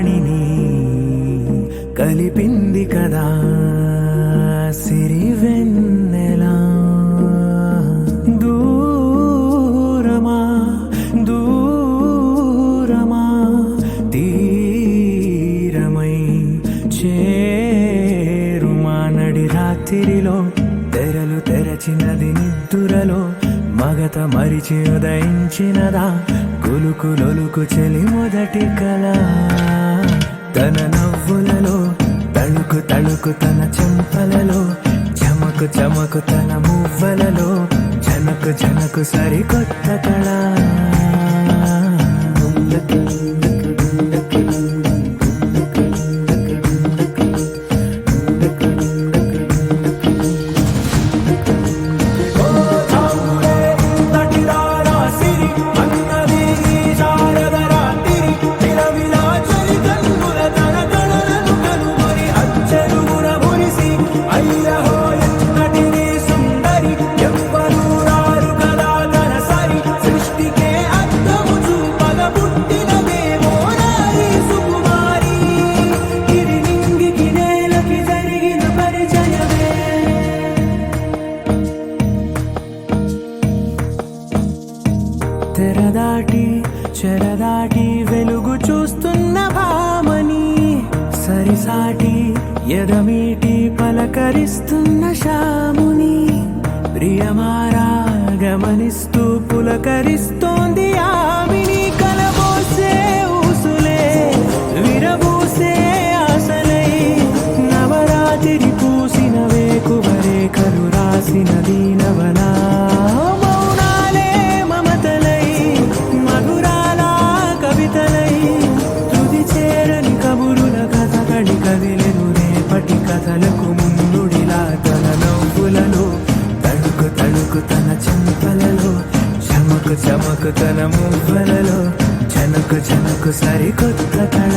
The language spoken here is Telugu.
వాణిని కలిపింది కదా సిరి వెన్నెలా. దూరమా దూరమా తీరమై చేరుమా నడి రాత్రిలో తెరలు తెరచినది నిద్దురలో మగత మరిచి ఉదయించినదా కులుకు లొలుకు చెలి మొదటి కళ. తన నవ్వులలో తళుకు తళుకు తన చెంపలలో చమకు చమకు తన మువ్వలలో జనకు జనకు సరికొత్త కళ. తెరదాటి చెరదాటి వెలుగు చూస్తున్న భామని సరిసాటి ఎదమీటి పలకరిస్తున్న శాముని ప్రియమారా గమనిస్తూ పులకరిస్తోంది ఆమిని. కలబోసే ఊసులే విరబూసే ఆశలై నవరాత్రి పూసిన వేకువరేఖలు రాసిన దీనవనా. కదిలెను రేపటి కథలకు ముందుడిలా తన నవ్వులలో తళుకు తళుకు తన చెంపలలో చమకు చమకు తన మువ్వలలో జనకు జనకు సరికొత్త కళ.